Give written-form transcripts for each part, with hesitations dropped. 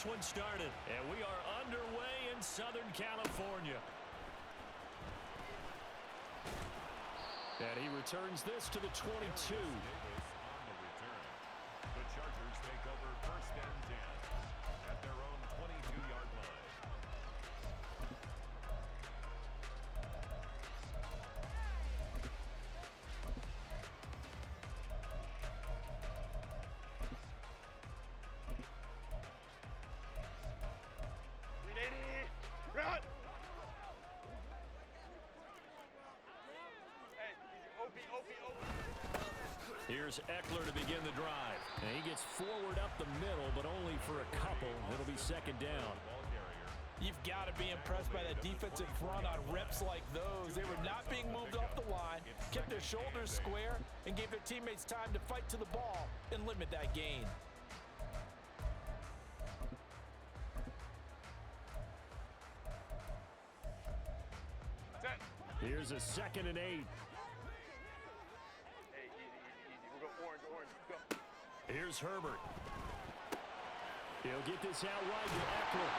one started. And we are underway in Southern California. And he returns this to the 22. The Chargers take over 1st and 10 at their own 22-yard line. Run! Here's Ekeler to begin the drive. And he gets forward up the middle, but only for a couple. It'll be 2nd down. You've got to be impressed by that defensive front on reps like those. They were not being moved off the line, kept their shoulders square, and gave their teammates time to fight to the ball and limit that gain. Here's a 2nd and 8. Hey, easy. We'll go orange. Go. Here's Herbert. He'll get this out wide to Ekeler.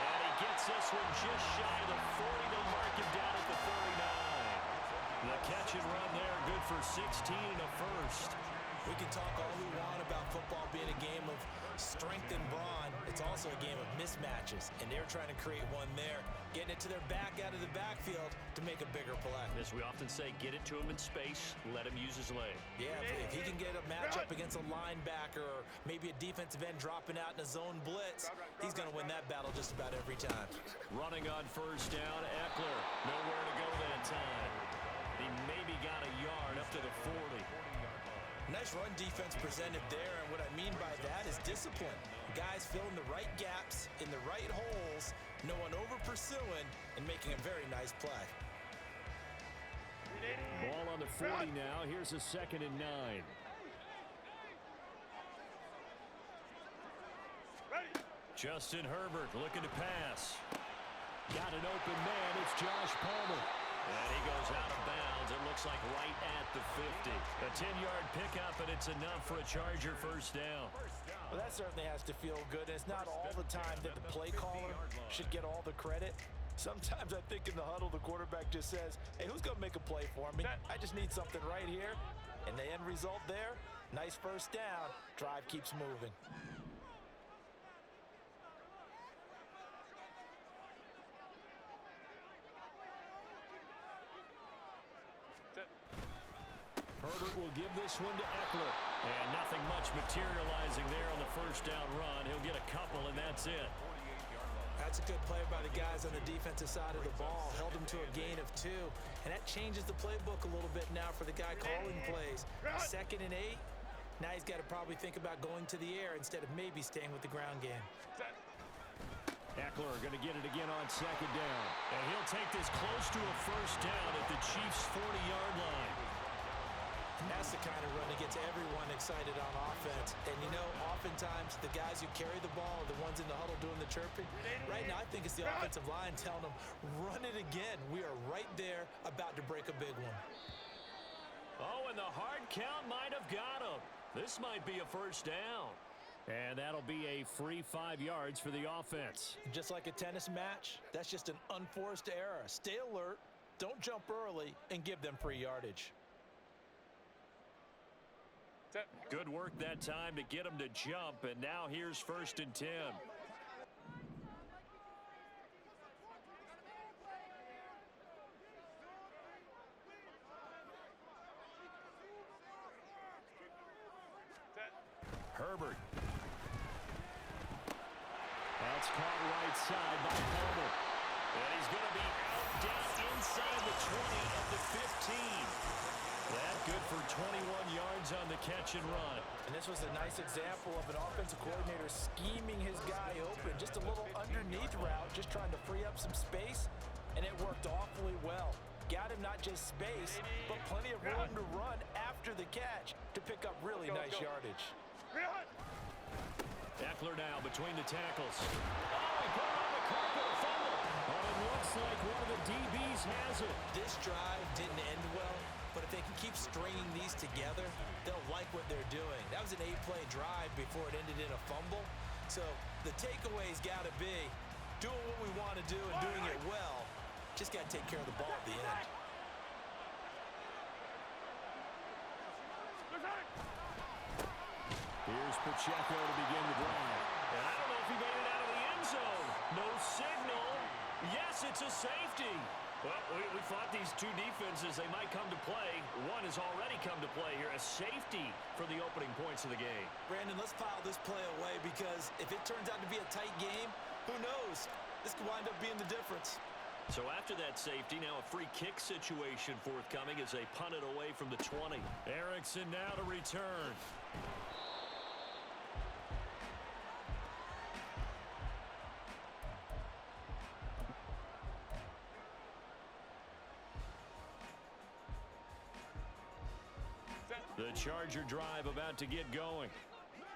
And he gets this one just shy of the 40. They'll mark him down at the 39. The catch and run there, good for 16 and a first. We can talk all we want about football being a game of strength and brawn. It's also a game of mismatches, and they're trying to create one there, getting it to their back out of the backfield to make a bigger play. As we often say, get it to him in space, let him use his leg. Yeah, if he can get a matchup against a linebacker or maybe a defensive end dropping out in a zone blitz, he's going to win that battle just about every time. Running on 1st down, Ekeler. Nowhere to go that time. He maybe got a yard up to the 40. Nice run defense presented there, and what I mean by that is discipline. Guys filling the right gaps in the right holes, no one over-pursuing, and making a very nice play. Ball on the 40 now. Here's a 2nd and 9. Justin Herbert looking to pass. Got an open man. It's Josh Palmer. And he goes out of bounds. It looks like right at the 50. A 10-yard pickup, and it's enough for a Charger 1st down. Well, that certainly has to feel good. And it's not all the time that the play caller should get all the credit. Sometimes I think in the huddle, the quarterback just says, hey, who's going to make a play for me? I just need something right here. And the end result there, nice 1st down. Drive keeps moving. Herbert will give this one to Ekeler. And nothing much materializing there on the 1st down run. He'll get a couple, and that's it. That's a good play by the guys on the defensive side of the ball. Held him to a gain of 2. And that changes the playbook a little bit now for the guy calling plays. 2nd and 8. Now he's got to probably think about going to the air instead of maybe staying with the ground game. Ekeler going to get it again on 2nd down. And he'll take this close to a 1st down at the Chiefs' 40-yard line. And that's the kind of run that gets everyone excited on offense. And, you know, oftentimes the guys who carry the ball are the ones in the huddle doing the chirping. Right now, I think it's the offensive line telling them, run it again. We are right there about to break a big one. Oh, and the hard count might have got him. This might be a 1st down. And that'll be a free 5 yards for the offense. Just like a tennis match, that's just an unforced error. Stay alert, don't jump early, and give them free yardage. Good work that time to get him to jump, and now here's 1st and 10. Herbert. That's caught right side by Palmer. And he's going to be out down inside the 20 of the 15. That good for 21 yards on the catch and run. And this was a nice example of an offensive coordinator scheming his guy open. Just a little underneath route, just trying to free up some space, and it worked awfully well. Got him not just space, but plenty of room to run after the catch to pick up really nice yardage. Ekeler now between the tackles. Oh, he put him on the carpet, a fumble. But it looks like one of the DBs has it. This drive didn't end well, but if they can keep stringing these together, they'll like what they're doing. That was an 8-play drive before it ended in a fumble. So the takeaway's got to be doing what we want to do and doing it well. Just got to take care of the ball at the end. Here's Pacheco to begin the drive. And I don't know if he made it out of the end zone. No signal. Yes, it's a safety. Well, we thought these two defenses, they might come to play. One has already come to play here. A safety for the opening points of the game. Brandon, let's file this play away because if it turns out to be a tight game, who knows? This could wind up being the difference. So after that safety, now a free kick situation forthcoming as they punt it away from the 20. Erickson now to return. The Charger drive about to get going.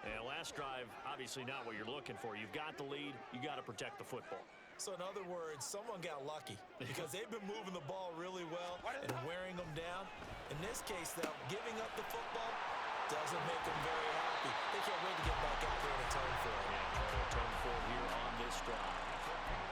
And last drive, obviously not what you're looking for. You've got the lead. You got to protect the football. So in other words, someone got lucky because they've been moving the ball really well and wearing them down. In this case, though, giving up the football doesn't make them very happy. They can't wait to get back out there and atone for it. Yeah, try to atone for it here on this drive.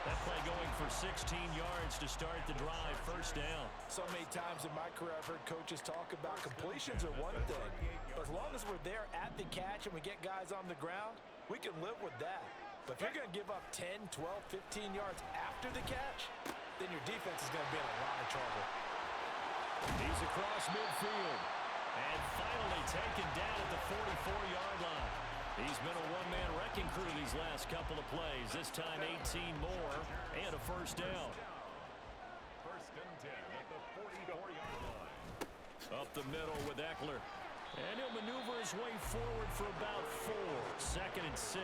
That play going for 16 yards to start the drive. First down. So many times in my career, I've heard coaches talk about completions are one thing. But as long as we're there at the catch and we get guys on the ground, we can live with that. But if you're going to give up 10, 12, 15 yards after the catch, then your defense is going to be in a lot of trouble. He's across midfield. And finally taken down at the 44-yard line. He's been a one-man wrecking crew these last couple of plays. This time 18 more and a first down. First and 10 at the 44-yard line. Up the middle with Eckler. And he'll maneuver his way forward for about 4. Second and 6.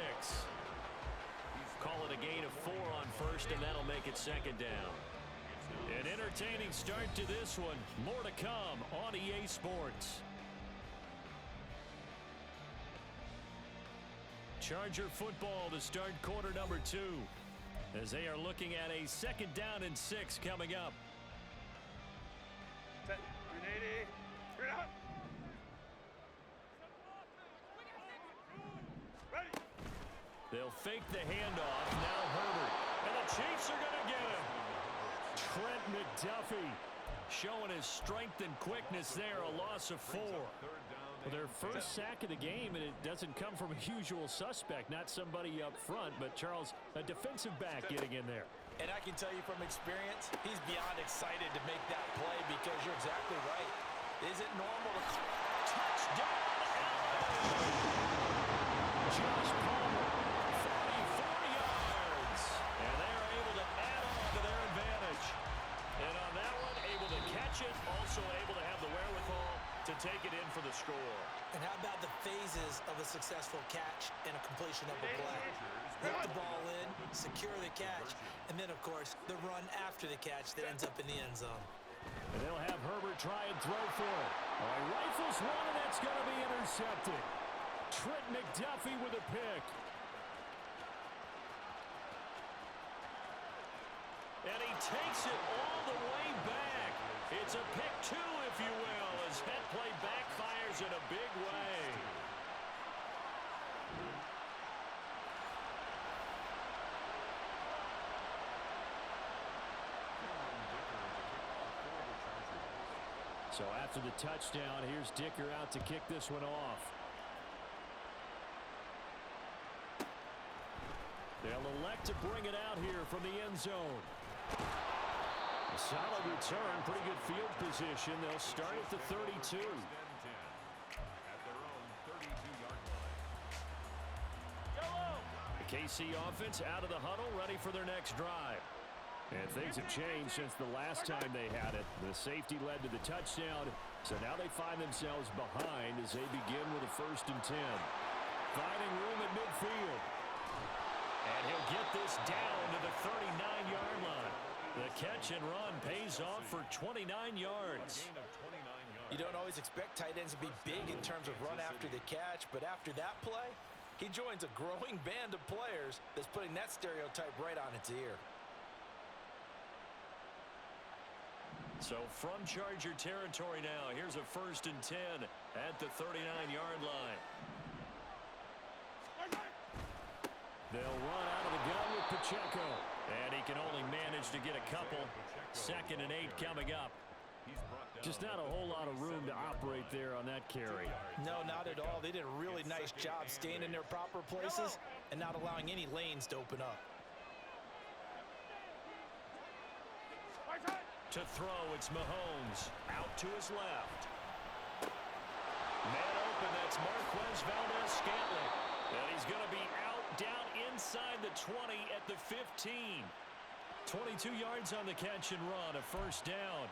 Call it a gain of 4 on first, and that'll make it second down. An entertaining start to this one. More to come on EA Sports. Charger football to start quarter number 2 as they are looking at a second down and 6 coming up. Set. 380. Straight out. Ready. They'll fake the handoff. Now Herbert. And the Chiefs are going to get him. Trent McDuffie showing his strength and quickness there. A loss of 4. Well, their first sack of the game, and it doesn't come from a usual suspect, not somebody up front, but Charles, a defensive back getting in there. And I can tell you from experience, he's beyond excited to make that play because you're exactly right. Is it normal to touchdown? Josh Palmer, 44 yards. And they're able to add on to their advantage. And on that one, able to catch it, also able to have the wherewithal to take it in for the score. And how about the phases of a successful catch and a completion of a play? Put the ball in, secure the catch, and then, of course, the run after the catch that ends up in the end zone. And they'll have Herbert try and throw for it. Rifles one, and that's going to be intercepted. Trent McDuffie with a pick. And he takes it all the way back. It's a pick 2, if you will, as that play backfires in a big way. So after the touchdown, here's Dicker out to kick this one off. They'll elect to bring it out here from the end zone. A solid return, pretty good field position. They'll start at the 32. At their own 32-yard line. The KC offense out of the huddle, ready for their next drive. And things have changed since the last time they had it. The safety led to the touchdown, so now they find themselves behind as they begin with a 1st and 10. Finding room at midfield. And he'll get this down to the 39-yard line. The catch and run pays off for 29 yards. You don't always expect tight ends to be big in terms of run after the catch, but after that play, he joins a growing band of players that's putting that stereotype right on its ear. So from Charger territory now, here's a 1st and 10 at the 39-yard line. They'll run out of the gun with Pacheco. And he can only manage to get a couple. 2nd and 8 coming up. Just not a whole lot of room to operate there on that carry. No, not at all. They did a really nice job staying in their proper places and not allowing any lanes to open up. To throw, it's Mahomes. Out to his left. Man open, that's Marquez Valdes-Scantling. And he's going to be out down inside the 20 at the 15. 22 yards on the catch and run, a 1st down.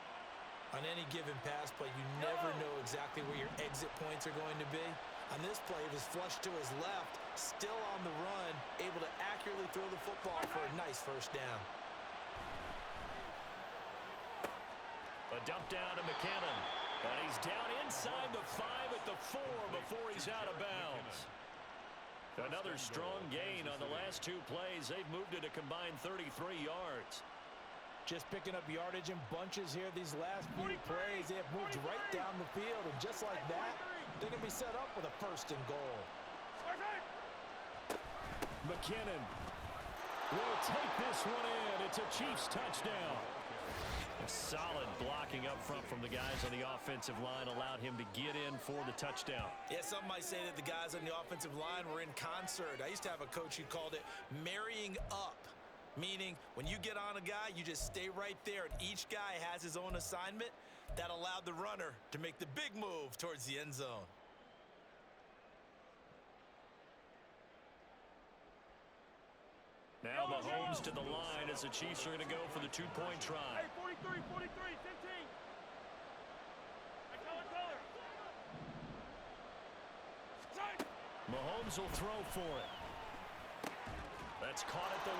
On any given pass play, you never know exactly where your exit points are going to be. On this play, it was flushed to his left, still on the run, able to accurately throw the football for a nice 1st down. A dump down to McKinnon. And he's down inside the 5 at the 4 before he's out of bounds. Another strong gain on the last 2 plays. They've moved it a combined 33 yards. Just picking up yardage in bunches here these last few plays. They have moved right down the field, and just like that, they're going to be set up with a 1st and goal. McKinnon will take this one in. It's a Chiefs touchdown. A solid blocking up front from the guys on the offensive line allowed him to get in for the touchdown. Yeah, some might say that the guys on the offensive line were in concert. I used to have a coach who called it marrying up. Meaning, when you get on a guy, you just stay right there, and each guy has his own assignment. That allowed the runner to make the big move towards the end zone. Now Mahomes to the line as the Chiefs are going to go for the 2-point try. Hey, 43, 15. Mahomes will throw for it. That's caught at the 1.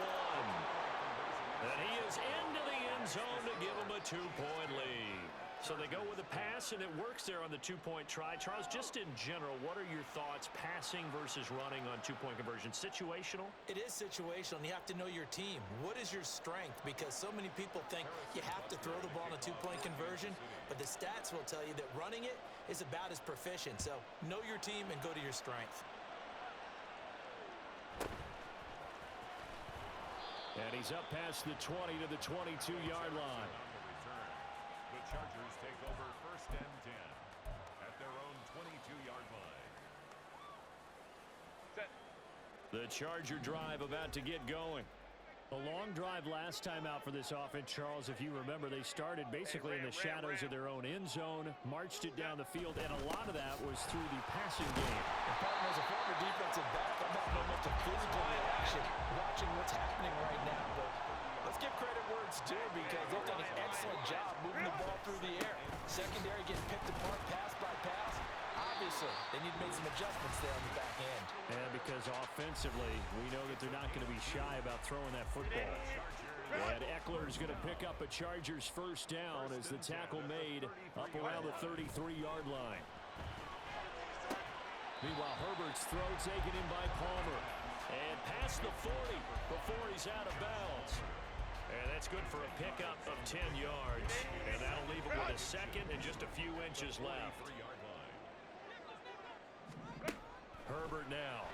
And he is into the end zone to give him a 2-point lead. So they go with a pass, and it works there on the 2-point try. Charles, just in general, what are your thoughts passing versus running on 2-point conversion? Situational? It is situational, and you have to know your team. What is your strength? Because so many people think you have to throw the ball on a 2-point conversion, but the stats will tell you that running it is about as proficient. So know your team and go to your strength. And he's up past the 20 to the 22-yard line. The Chargers take over 1st and 10 at their own 22-yard line. Set. The Charger drive about to get going. A long drive last time out for this offense, Charles. If you remember, they started basically in the shadows of their own end zone, marched it down the field, and a lot of that was through the passing game. And partner, as a former defensive back, I'm not very much a physical reaction watching what's happening right now. But let's give credit where it's due, because they've done an excellent job moving the ball through the air. Secondary getting picked apart pass by pass. Obviously, they need to make some adjustments there on the back end. And because offensively, we know that they're not going to be shy about throwing that football. And Eckler is going to pick up a Chargers 1st down as the tackle made up around the 33-yard line. Meanwhile, Herbert's throw taken in by Palmer. And past the 40 before he's out of bounds. And that's good for a pickup of 10 yards. And that'll leave him with a 2nd and just a few inches left. Herbert now.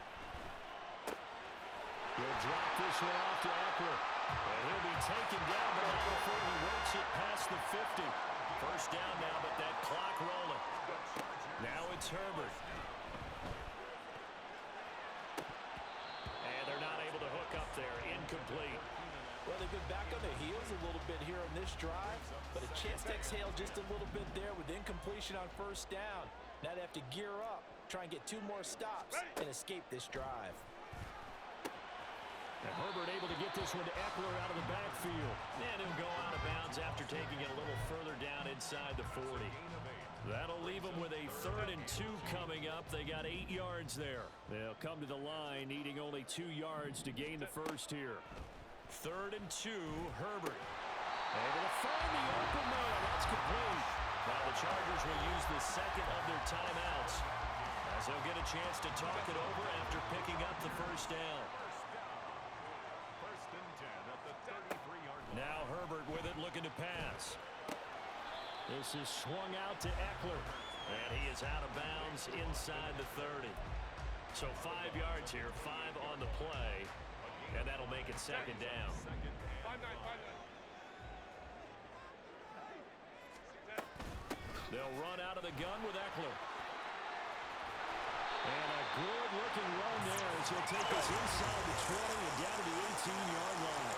He'll drop this one off to Eckler. And he'll be taken down, but not before he works it past the 50. 1st down now, but that clock rolling. Now it's Herbert. And they're not able to hook up there. Incomplete. Well, they've been back on their heels a little bit here on this drive, but a chance to exhale just a little bit there with incompletion on 1st down. Now they have to gear up, try and get 2 more stops, and escape this drive. And Herbert able to get this one to Eckler out of the backfield. And he'll go out of bounds after taking it a little further down inside the 40. That'll leave them with a 3rd and 2 coming up. They got 8 yards there. They'll come to the line needing only 2 yards to gain the 1st here. 3rd and 2, Herbert. Able to find the open man. That's complete. Now the Chargers will use the 2nd of their timeouts as they'll get a chance to talk it over after picking up the 1st down. 1st and 10 at the 33-yard line. Now Herbert with it, looking to pass. This is swung out to Eckler. And he is out of bounds inside the 30. So 5 yards here, 5 on the play. it second down. They'll run out of the gun with Eckler. And a good-looking run there as he'll take us inside the 20 and down to the 18-yard line.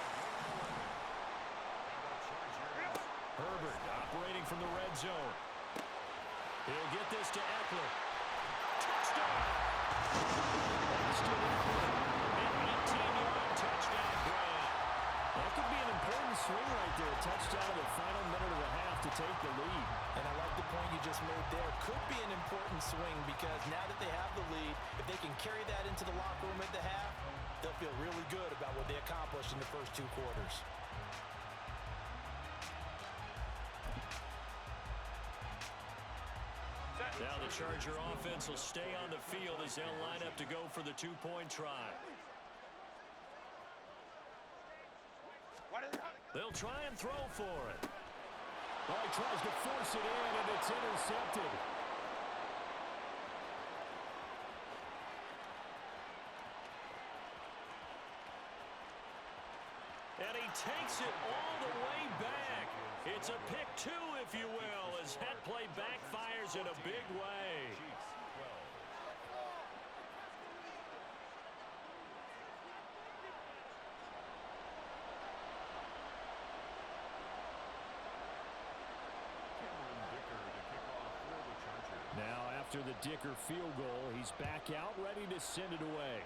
Herbert operating from the red zone. He'll get this to Eckler. Touchdown! Austin Eckler, an 18-yard touchdown grab. That could be an important swing right there. A touchdown in the final minute of the half to take the lead. And I like the point you just made there. Could be an important swing because now that they have the lead, if they can carry that into the locker room at the half, they'll feel really good about what they accomplished in the first 2 quarters. Now the Charger offense will stay on the field as they'll line up to go for the 2-point try. They'll try and throw for it. Oh, he tries to force it in, and it's intercepted. And he takes it all the way back. It's a pick 2, if you will, as that play backfires in a big way. Now, after the Dicker field goal, he's back out, ready to send it away.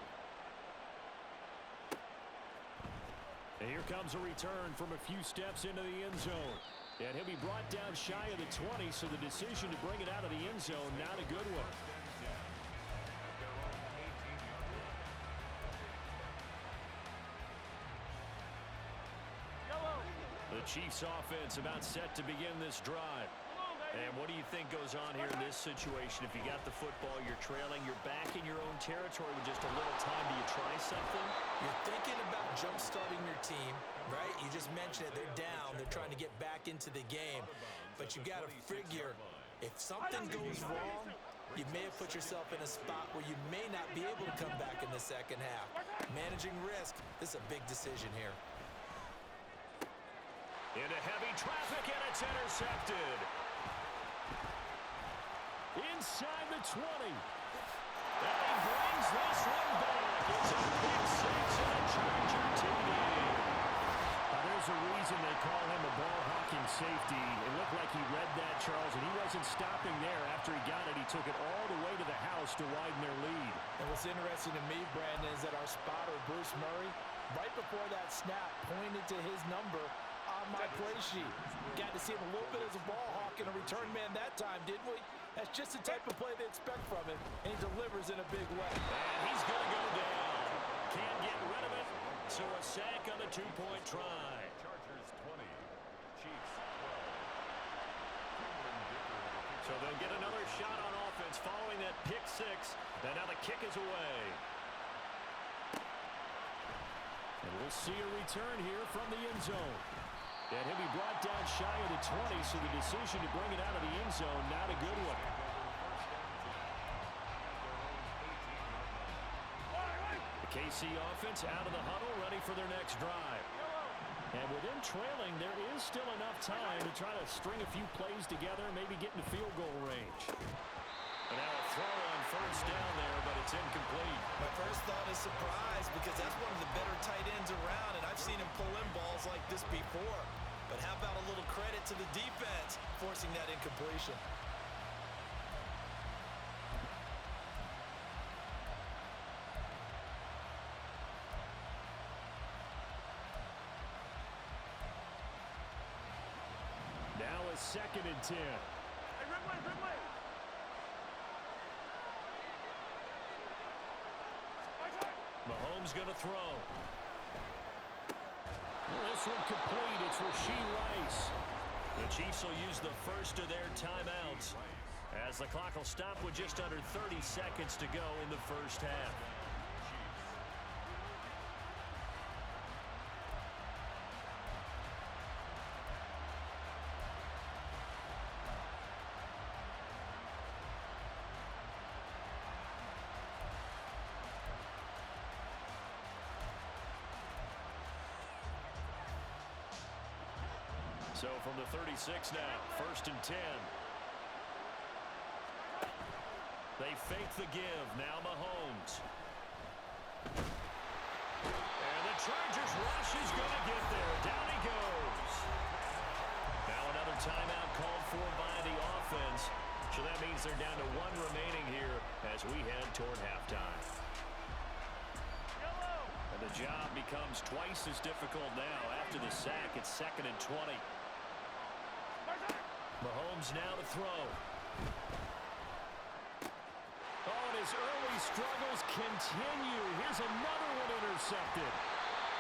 And here comes a return from a few steps into the end zone. And he'll be brought down shy of the 20, so the decision to bring it out of the end zone, not a good one. The Chiefs offense about set to begin this drive. And what do you think goes on here in this situation? If you got the football, you're trailing, you're back in your own territory with just a little time. Do you try something? You're thinking about jump-starting your team, right? You just mentioned it. They're down. They're trying to get back into the game. But you got to figure, if something goes wrong, you may have put yourself in a spot where you may not be able to come back in the second half. Managing risk, this is a big decision here. Into heavy traffic, and it's intercepted. Inside the 20. And he brings this one back. It's a pick 6 and a Charger TD. Now, there's a reason they call him a ball-hawking safety. It looked like he read that, Charles, and he wasn't stopping there. After he got it, he took it all the way to the house to widen their lead. And what's interesting to me, Brandon, is that our spotter, Bruce Murray, right before that snap, pointed to his number on my play sheet. Got to see him a little bit as a ball hawk and a return man that time, didn't we? That's just the type of play they expect from him, and he delivers in a big way. And he's going to go down. Can't get rid of it, so a sack on the 2-point try. Chargers 20, Chiefs 12. So they'll get another shot on offense following that pick 6, and now the kick is away. And we'll see a return here from the end zone. And he'll be brought down shy of the 20, so the decision to bring it out of the end zone, not a good one. The KC offense out of the huddle, ready for their next drive. And with them trailing, there is still enough time to try to string a few plays together, maybe get in the field goal range. And now a throw on first down there, but it's incomplete. My first thought is surprise because that's one of the better tight ends around, and I've seen him pull in balls like this before. But how about a little credit to the defense forcing that incompletion? Now a 2nd and 10. Mahomes going to throw. This one complete. It's Rashee Rice. The Chiefs will use the first of their timeouts as the clock will stop with just under 30 seconds to go in the first half. So from the 36 now, 1st and 10. They fake the give. Now Mahomes. And the Chargers rush is going to get there. Down he goes. Now another timeout called for by the offense. So that means they're down to 1 remaining here as we head toward halftime. And the job becomes twice as difficult now. After the sack, it's 2nd and 20. Mahomes now to throw. Oh, and his early struggles continue. Here's another one intercepted.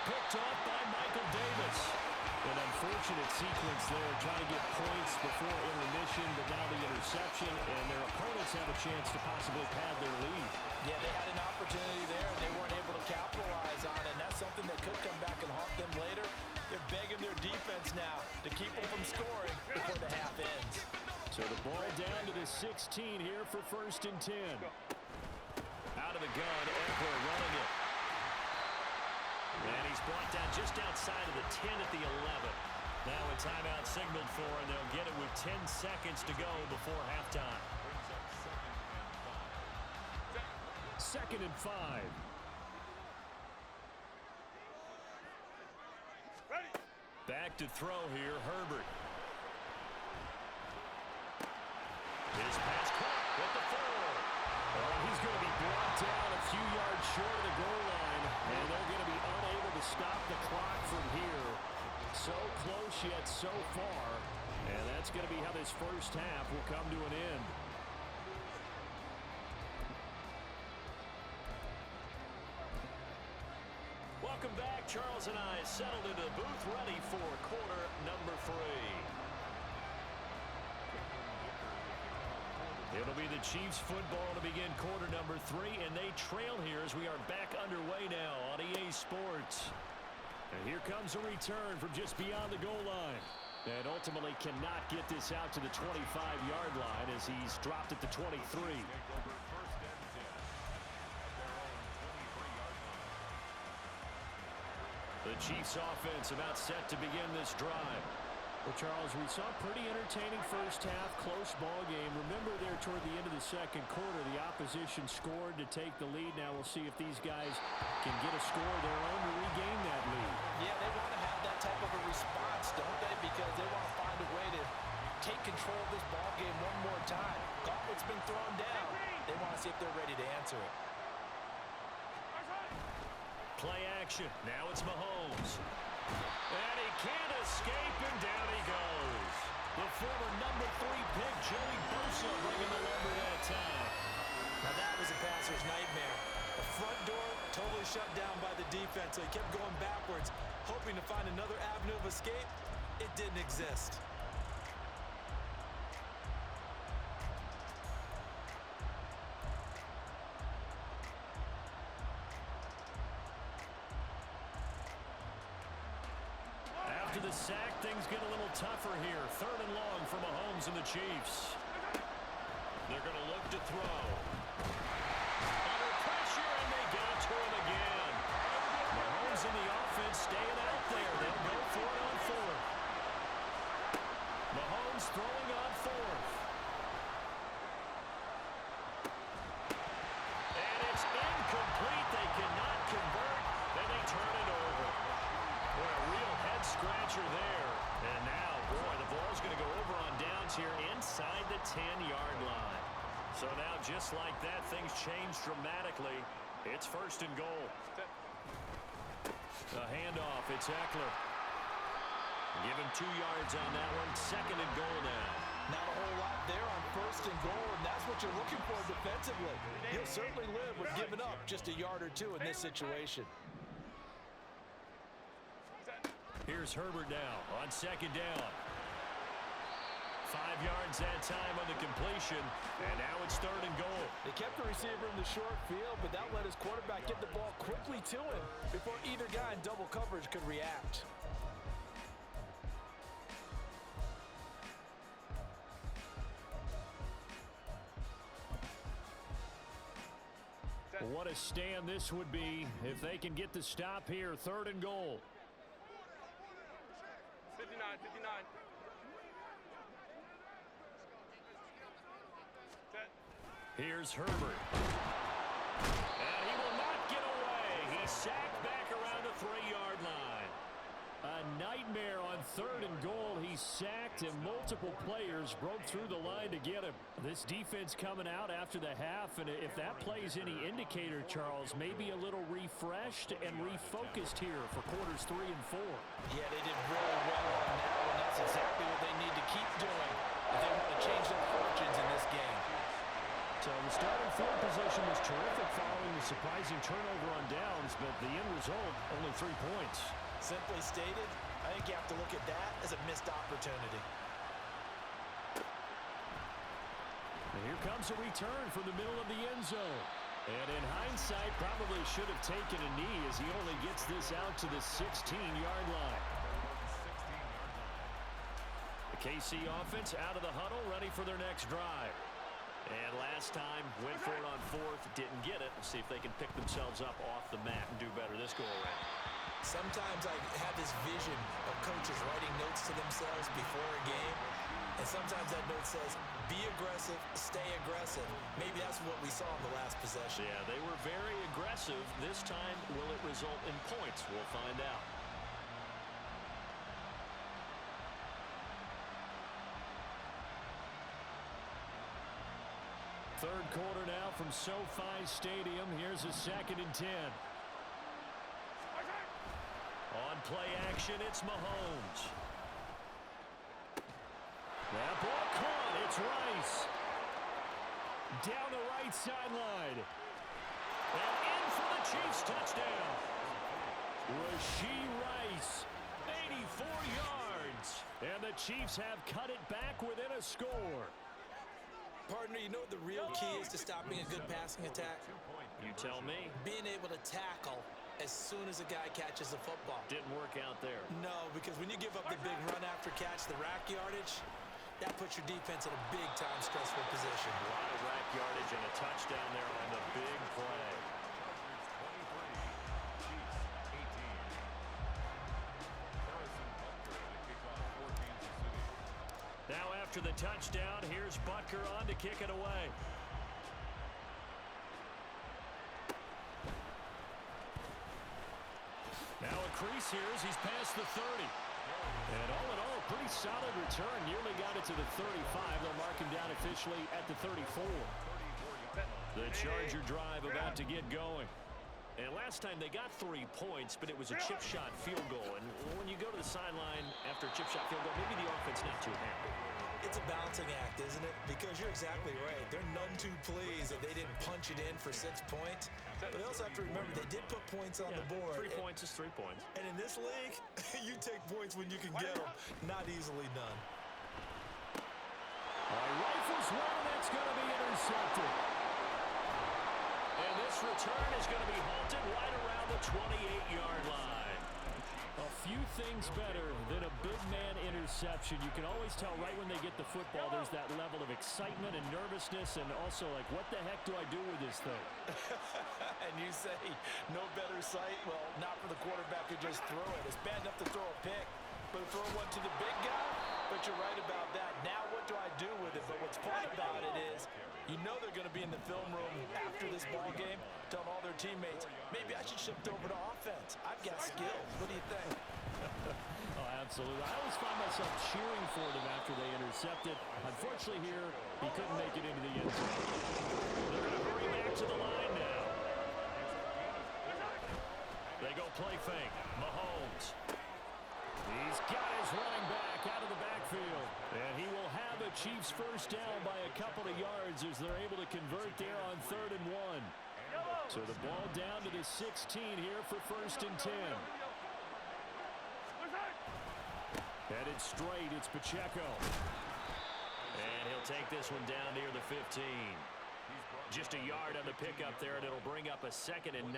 Picked off by Michael Davis. An unfortunate sequence there, trying to get points before intermission, but now the interception, and their opponents have a chance to possibly pad their lead. Yeah, they had an opportunity there, and they weren't able to capitalize on it, and that's something that could come back and haunt them later. They're begging their defense now to keep them from scoring before the half ends. So the ball down to the 16 here for 1st and 10. Out of the gun, Eckler running it. And he's brought down just outside of the 10 at the 11. Now a timeout signaled for, and they'll get it with 10 seconds to go before halftime. 2nd and 5. Back to throw here, Herbert. His pass caught with the 4. Well, he's going to be brought down a few yards short of the goal line, and they're going to be unable to stop the clock from here. So close yet so far, and that's going to be how this first half will come to an end. Welcome back. Charles and I settled into the booth, ready for quarter number 3. It'll be the Chiefs football to begin quarter number 3, and they trail here as we are back underway now on EA Sports. And here comes a return from just beyond the goal line. And ultimately cannot get this out to the 25-yard line as he's dropped at the 23. The Chiefs offense about set to begin this drive. Well, Charles, we saw a pretty entertaining first half, close ball game. Remember there toward the end of the second quarter, the opposition scored to take the lead. Now we'll see if these guys can get a score of their own to regain that lead. Yeah, they want to have that type of a response, don't they? Because they want to find a way to take control of this ball game one more time. Gauntlet's been thrown down. They want to see if they're ready to answer it. Play action. Now it's Mahomes. And he can't escape, and down he goes. The former number 3 pick, Joey Bosa, bringing the lumber that time. Now that was a passer's nightmare. The front door totally shut down by the defense, so he kept going backwards, hoping to find another avenue of escape. It didn't exist. After the sack, things get a little tougher here. 3rd and long for Mahomes and the Chiefs. They're going to look to throw. Under pressure, and they got to him again. Mahomes and the offense staying out there. They'll go for it on 4th. Mahomes throwing on 4th. And it's incomplete. They cannot convert, and they turn it over. Boy, a real head-scratcher there. And now, boy, the ball's going to go over on downs here inside the 10-yard line. So now, just like that, things change dramatically. It's 1st and goal. A handoff. It's Eckler. Give him 2 yards on that one. 2nd and goal now. Not a whole lot there on 1st and goal, and that's what you're looking for defensively. He'll certainly live with giving up just a yard or 2 in this situation. Here's Herbert now on 2nd down. 5 yards that time on the completion, and now it's 3rd and goal. They kept the receiver in the short field, but that let his quarterback get the ball quickly to him before either guy in double coverage could react. What a stand this would be if they can get the stop here. 3rd and goal. 59, 59. Here's Herbert. And he will not get away. He's sacked back around the 3-yard line. A nightmare on 3rd and goal. He's sacked, and multiple players broke through the line to get him. This defense coming out after the half, and if that plays any indicator, Charles, maybe a little refreshed and refocused here for quarters 3 and 4. Yeah, they did really well on that one. That's exactly what they need to keep doing if they want to change their fortunes in this game. So the starting field position was terrific following the surprising turnover on downs, but the end result, only 3 points. Simply stated, I think you have to look at that as a missed opportunity. And here comes a return from the middle of the end zone. And in hindsight, probably should have taken a knee as he only gets this out to the 16-yard line. The KC offense out of the huddle, ready for their next drive. And last time, went for it on 4th, didn't get it. We'll see if they can pick themselves up off the mat and do better this go-around. Sometimes I have this vision of coaches writing notes to themselves before a game, and sometimes that note says, be aggressive, stay aggressive. Maybe that's what we saw in the last possession. Yeah, they were very aggressive. This time, will it result in points? We'll find out. Third quarter now from SoFi Stadium. Here's a 2nd and 10. On play action, it's Mahomes. That ball caught. It's Rice. Down the right sideline. And in for the Chiefs touchdown. Rashee Rice, 84 yards. And the Chiefs have cut it back within a score. Partner, you know what the real key is to stopping a good passing attack? You tell me. Being able to tackle as soon as a guy catches the football. Didn't work out there. No, because when you give up the big run after catch, the rack yardage, that puts your defense in a big-time stressful position. A lot of rack yardage and a touchdown there on the big play. Now after the touchdown, here's Butker on to kick it away. Now a crease here as he's past the 30. And all in all, pretty solid return. Nearly got it to the 35. They'll mark him down officially at the 34. The Charger drive about to get going. And last time they got 3 points, but it was a chip shot field goal. And when you go to the sideline after a chip shot field goal, maybe the offense not too happy. It's a balancing act, isn't it? Because you're exactly right. They're none too pleased that they didn't punch it in for 6 points. But they also have to remember they did put points on the board. 3 points is 3 points. And in this league, you take points when you can get them. Not easily done. Rifles one, that's going to be intercepted. And this return is going to be halted right around the 28-yard line. A few things better than a big man interception. You can always tell right when they get the football, there's that level of excitement and nervousness, and also like, what the heck do I do with this thing? And you say, no better sight? Well, not for the quarterback who just threw it. It's bad enough to throw a pick, but throw one to the big guy? But you're right about that. Now what do I do with it? But what's fun about it is, you know they're going to be in the film room after this ball game, telling all their teammates, maybe I should shift over to offense. I've got skills. What do you think? Oh, absolutely. I always find myself cheering for them after they intercepted. Unfortunately here, he couldn't make it into the end zone. They're going to hurry back to the line now. They go play fake. Mahomes. He's got his running back out of the backfield. And he will have a Chiefs first down by a couple of yards as they're able to convert there on 3rd and 1. So the ball down to the 16 here for 1st and 10. Headed straight, it's Pacheco. And he'll take this one down near the 15. Just a yard on the pickup there, and it'll bring up a 2nd and 9.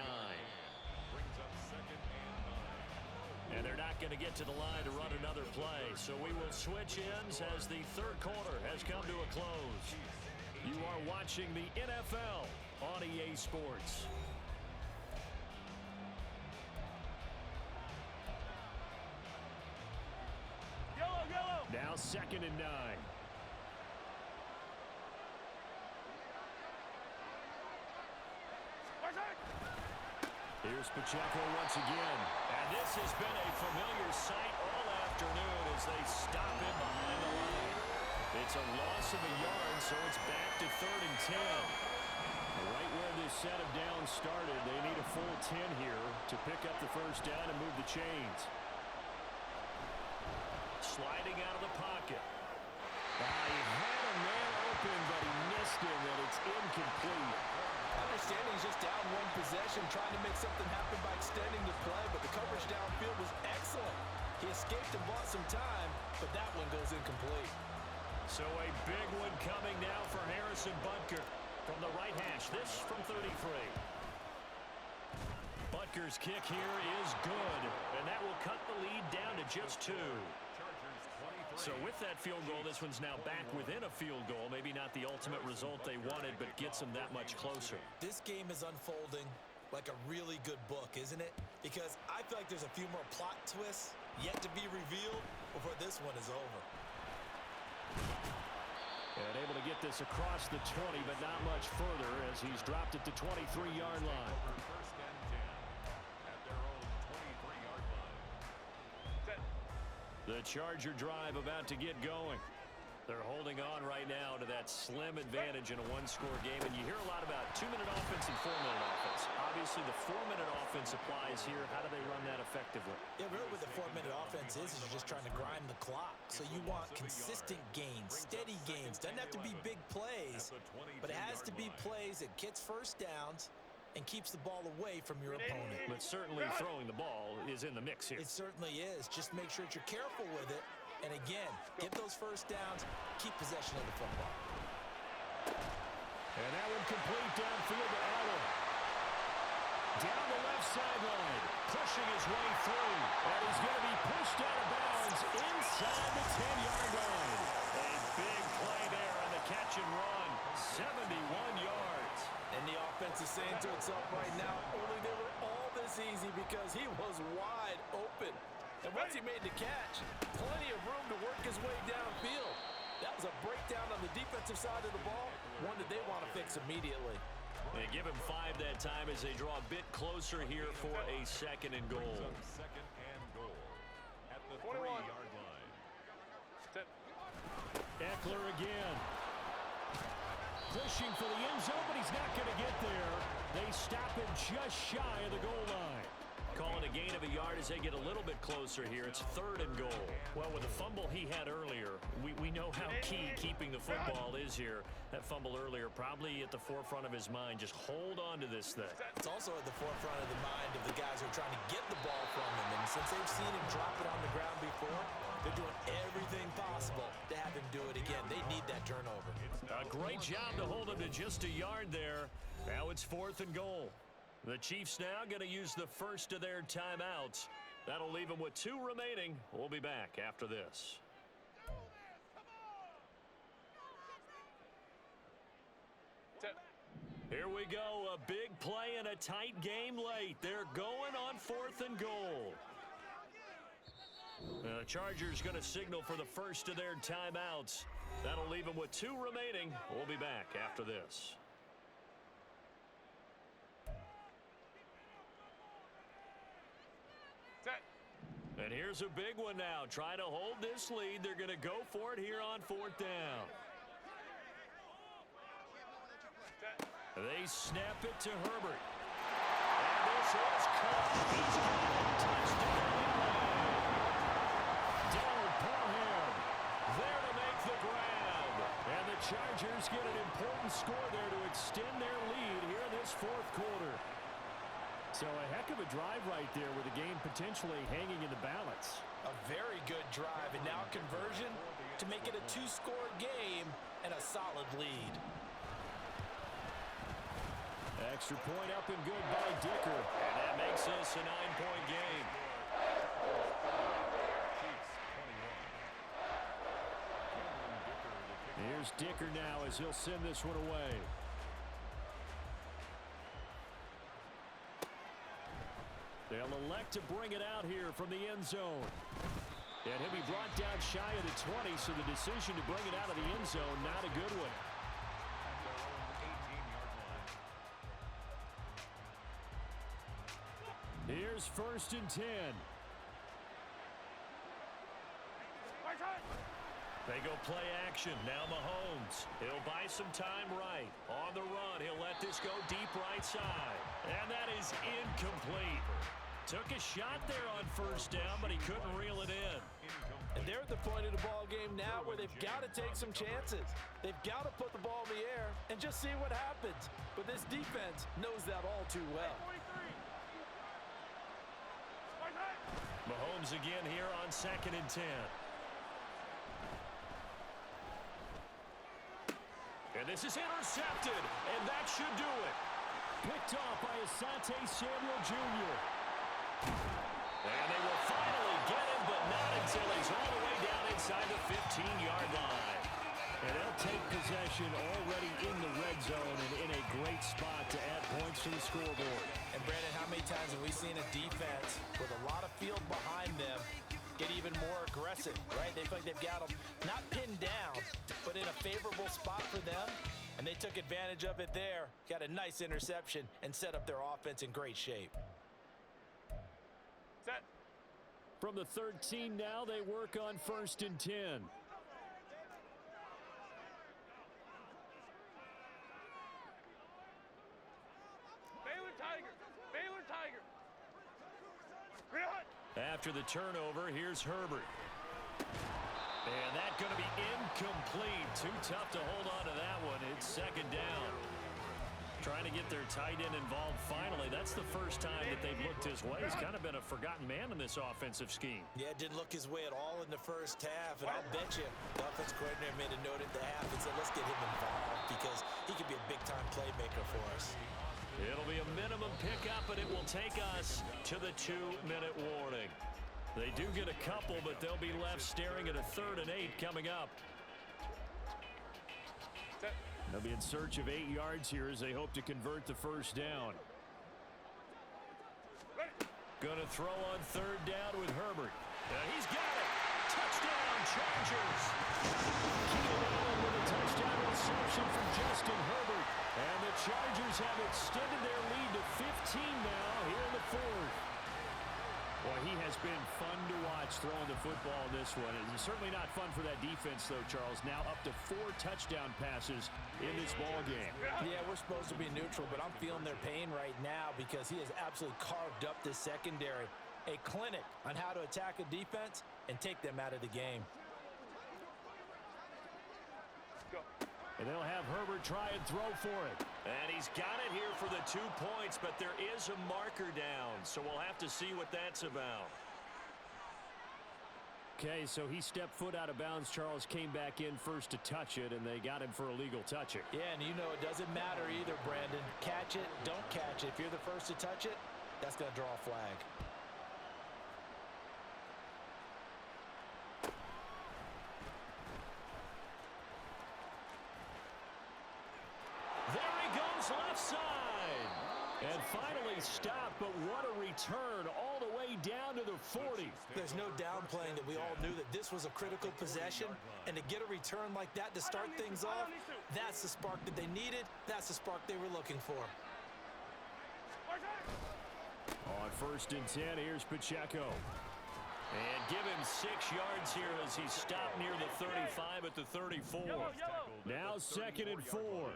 And they're not going to get to the line to run another play. So we will switch ends as the 3rd quarter has come to a close. You are watching the NFL on EA Sports. Now 2nd and 9. Here's Pacheco once again. And this has been a familiar sight all afternoon as they stop him behind the line. It's a loss of a yard, so it's back to 3rd and 10. Right where this set of downs started, they need a full 10 here to pick up the first down and move the chains. Sliding out of the pocket. He had a man open, but he missed him, and it's incomplete. Understanding he's just down one possession, trying to make something happen by extending the play, but the coverage downfield was excellent. He escaped and bought some time, but that one goes incomplete. So a big one coming now for Harrison Butker from the right hash. This from 33. Butker's kick here is good, and that will cut the lead down to just 2. So with that field goal, this one's now back within a field goal. Maybe not the ultimate result they wanted, but gets them that much closer. This game is unfolding like a really good book, isn't it? Because I feel like there's a few more plot twists yet to be revealed before this one is over. And able to get this across the 20, but not much further as he's dropped it to 23-yard line. First and 10 at their own 23-yard line. The Charger drive about to get going. They're holding on right now to that slim advantage in a one-score game. And you hear a lot about 2-minute offense and 4-minute offense. Obviously, the 4-minute offense applies here. How do they run that effectively? Yeah, really what the 4-minute offense is you're just trying to grind the clock. So you want consistent gains, steady gains. Doesn't have to be big plays, but it has to be plays that gets first downs and keeps the ball away from your opponent. But certainly throwing the ball is in the mix here. It certainly is. Just make sure that you're careful with it. And again, get those first downs, keep possession of the football. And that one complete downfield to Allen. Down the left sideline, pushing his way through. And he's going to be pushed out of bounds inside the 10-yard line. A big play there on the catch and run. 71 yards. And the offense is saying to itself right now, only they were all this easy because he was wide open. And once he made the catch, plenty of room to work his way downfield. That was a breakdown on the defensive side of the ball, one that they want to fix immediately. They give him 5 that time as they draw a bit closer here for a 2nd and goal. Second and goal at the 3-yard line. Eckler again. Pushing for the end zone, but he's not going to get there. They stop him just shy of the goal line. Calling a gain of a yard as they get a little bit closer here. It's 3rd and goal. Well, with the fumble he had earlier, we know how key keeping the football is here. That fumble earlier probably at the forefront of his mind. Just hold on to this thing. It's also at the forefront of the mind of the guys who are trying to get the ball from him. And since they've seen him drop it on the ground before, they're doing everything possible to have him do it again. They need that turnover. A great job to hold him to just a yard there. Now it's 4th and goal. The Chiefs now going to use the first of their timeouts. That'll leave them with 2 remaining. We'll be back after this. Here we go. A big play and a tight game late. They're going on 4th and goal. The Chargers going to signal for the first of their timeouts. That'll leave them with 2 remaining. We'll be back after this. And here's a big one now. Trying to hold this lead. They're going to go for it here on 4th down. They snap it to Herbert. And this is caught. He's got a touchdown. Donald Parham there to make the grab. And the Chargers get an important score there to extend their lead here in this 4th quarter. So a heck of a drive right there with the game potentially hanging in the balance. A very good drive, and now conversion to make it a 2-score game and a solid lead. Extra point up and good by Dicker. And that makes this a 9-point game. Here's Dicker now as he'll send this one away. They'll elect to bring it out here from the end zone. And he'll be brought down shy of the 20, so the decision to bring it out of the end zone, not a good one. Here's 1st and 10. They go play action. Now Mahomes. He'll buy some time right. On the run, he'll let this go deep right side. And that is incomplete. Took a shot there on 1st down, but he couldn't reel it in. And they're at the point of the ball game now where they've got to take some chances. They've got to put the ball in the air and just see what happens. But this defense knows that all too well. Mahomes again here on 2nd and 10. And this is intercepted, and that should do it. Picked off by Asante Samuel Jr. And they will finally get him, but not until he's all the way down inside the 15-yard line. And they'll take possession already in the red zone and in a great spot to add points to the scoreboard. And Brandon, how many times have we seen a defense with a lot of field behind them get even more aggressive, right? They feel like they've got them not pinned down, but in a favorable spot for them. And they took advantage of it there. Got a nice interception and set up their offense in great shape. Set. From the 13 now, they work on 1st and 10. Baylor Tiger. Baylor Tiger. After the turnover, here's Herbert. And that's going to be incomplete. Too tough to hold on to that one. It's 2nd down. Trying to get their tight end involved finally. That's the first time that they've looked his way. He's kind of been a forgotten man in this offensive scheme. Yeah, it didn't look his way at all in the first half. And I'll bet you the offense coordinator made a note at the half and said, let's get him involved because he could be a big-time playmaker for us. It'll be a minimum pickup, and it will take us to the 2-minute warning. They do get a couple, but they'll be left staring at a 3rd and 8 coming up. They'll be in search of 8 yards here as they hope to convert the 1st down. Going to throw on 3rd down with Herbert. And he's got it. Touchdown, Chargers. Keenan Allen with a touchdown reception from Justin Herbert. And the Chargers have extended their lead to 15 now here in the 4th. Well, he has been fun to watch throwing the football in this one. It's certainly not fun for that defense, though, Charles. Now up to 4 touchdown passes in this ball game. Yeah, we're supposed to be neutral, but I'm feeling their pain right now because he has absolutely carved up this secondary. A clinic on how to attack a defense and take them out of the game. And they'll have Herbert try and throw for it. And he's got it here for the 2 points, but there is a marker down, so we'll have to see what that's about. Okay, so he stepped foot out of bounds. Charles came back in first to touch it, and they got him for illegal touching. Yeah, and you know it doesn't matter either, Brandon. Catch it, don't catch it. If you're the first to touch it, that's going to draw a flag. There he goes left side. And finally stopped, but what a return all the way down to the 40. There's no downplaying that we all knew that this was a critical possession, and to get a return like that to start things off, that's the spark that they needed. That's the spark they were looking for. On 1st and 10, here's Pacheco. And give him 6 yards here as he stopped near the 35 at the 34. Now 2nd and 4.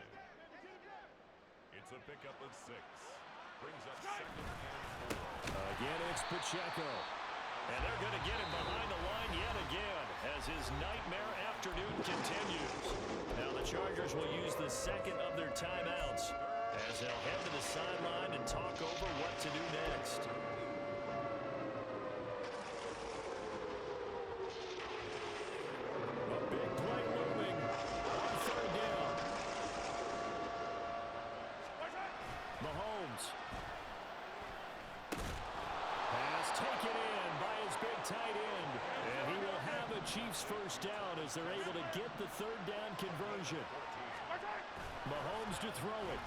It's a pickup of 6. Brings up 2nd and 4. Again, it's Pacheco. And they're going to get him behind the line yet again as his nightmare afternoon continues. Now the Chargers will use the 2nd of their timeouts as they'll head to the sideline and talk over what to do next. A big play looming on 3rd down. Mahomes. Pass taken in by his big tight end. And he will have a Chiefs 1st down as they're able to get the 3rd down conversion. Mahomes to throw it.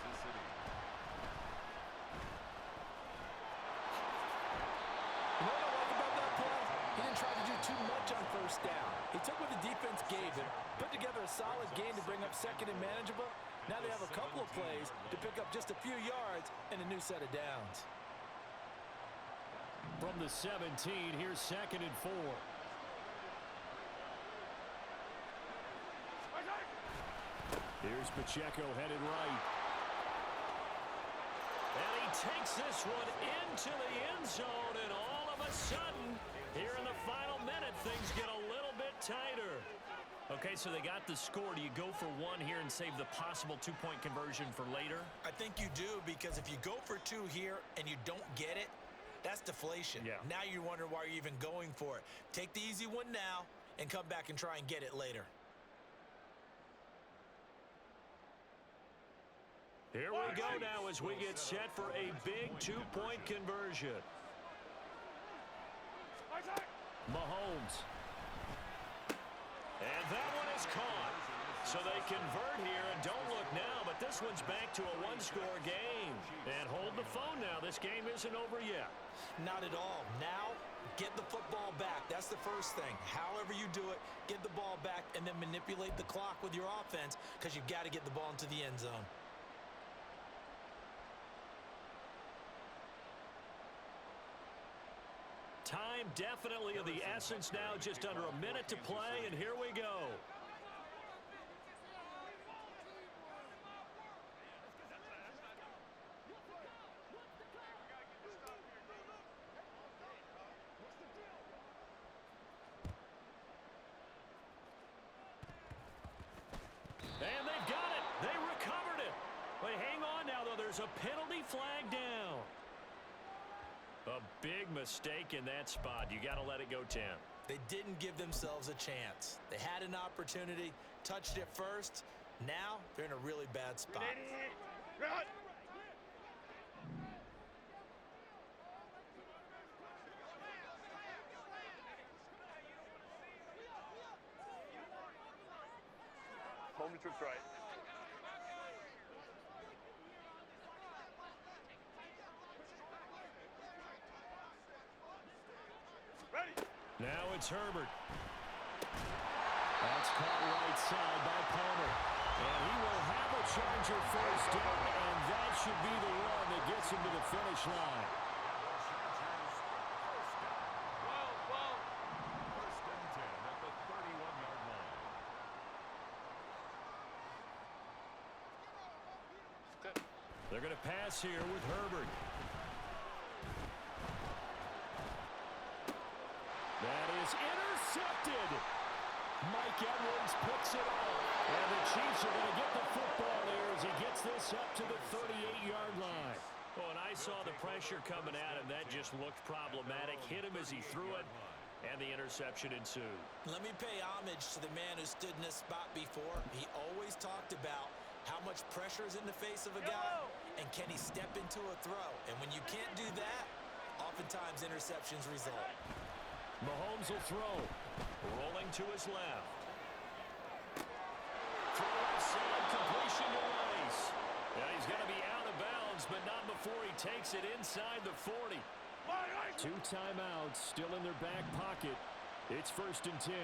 You know what I like about that play? He didn't try to do too much on 1st down. He took what the defense gave him, put together a solid game to bring up 2nd and manageable. Now they have a couple of plays to pick up just a few yards and a new set of downs. From the 17, here's 2nd and 4. Here's Pacheco headed right. And he takes this one into the end zone, and all of a sudden, here in the final minute, things get a little bit tighter. Okay, so they got the score. Do you go for one here and save the possible two-point conversion for later? I think you do, because if you go for two here and you don't get it, that's deflation. Yeah. Now you wonder why you're even going for it. Take the easy one now and come back and try and get it later. Here we go now as we get set for a big two-point conversion. Mahomes. And that one is caught. So they convert here, and don't look now, but this one's back to a one-score game. And hold the phone now. This game isn't over yet. Not at all. Now, get the football back. That's the first thing. However you do it, get the ball back and then manipulate the clock with your offense, because you've got to get the ball into the end zone. Time definitely of the essence now, just under a minute to play, and here we go. And they've got it. They recovered it. But hang on now, though. There's a penalty flag down. A big mistake in that spot. You got to let it go, Tim. They didn't give themselves a chance. They had an opportunity, touched it first. Now they're in a really bad spot. Home to troops right. Now it's Herbert. That's caught right side by Palmer. And he will have a Charger first down, and that should be the run that gets him to the finish line. First and 10 at the 31-yard line. They're going to pass here with Herbert. That is intercepted. Mike Edwards picks it up. And the Chiefs are going to get the football there as he gets this up to the 38-yard line. Oh, and I saw the pressure coming at him. That just looked problematic. Hit him as he threw it, and the interception ensued. Let me pay homage to the man who stood in this spot before. He always talked about how much pressure is in the face of a guy, and can he step into a throw. And when you can't do that, oftentimes interceptions result. Mahomes will throw. Rolling to his left. Throw outside, completion to Rice. And he's going to be out of bounds, but not before he takes it inside the 40. 2 timeouts still in their back pocket. It's 1st and 10.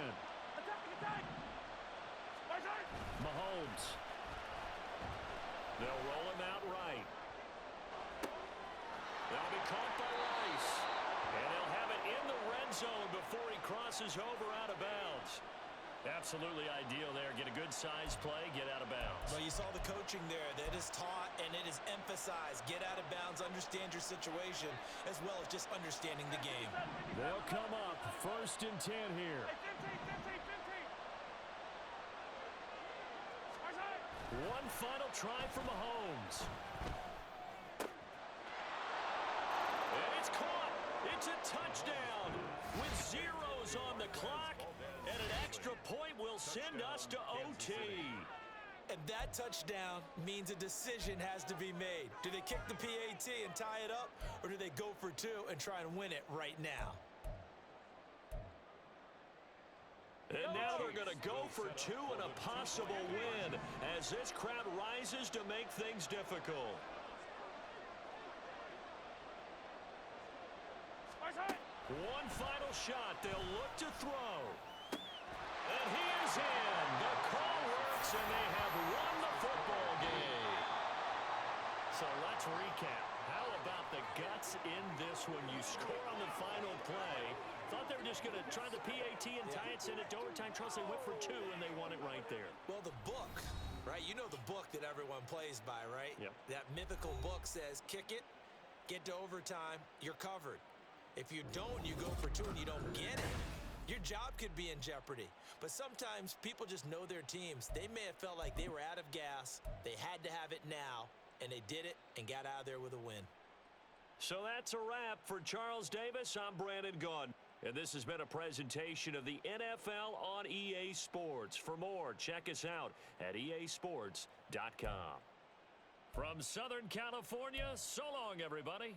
Mahomes. They'll roll him out right. They'll be caught by Rice. And he'll have it in the red zone before he crosses over out of bounds. Absolutely ideal there. Get a good size play, get out of bounds. Well, you saw the coaching there. That is taught and it is emphasized. Get out of bounds, understand your situation, as well as just understanding the game. They'll come up 1st and 10 here. One final try for Mahomes. And it's caught. It's a touchdown with zeros on the clock. And an extra point will send us to OT. And that touchdown means a decision has to be made. Do they kick the PAT and tie it up, or do they go for 2 and try and win it right now? And now they're going to go for 2 and a possible win as this crowd rises to make things difficult. One final shot. They'll look to throw. And he is in. The call works, and they have won the football game. So let's recap. How about the guts in this one. You score on the final play. Thought they were just going to try the PAT and tie it, send it to overtime. Charles, they went for 2, and they won it right there. Well, the book, right? You know the book that everyone plays by, right? Yep. That mythical book says, kick it, get to overtime, you're covered. If you don't, you go for 2 and you don't get it, your job could be in jeopardy. But sometimes people just know their teams. They may have felt like they were out of gas. They had to have it now, and they did it and got out of there with a win. So that's a wrap for Charles Davis. I'm Brandon Gaudin. And this has been a presentation of the NFL on EA Sports. For more, check us out at easports.com. From Southern California, so long, everybody.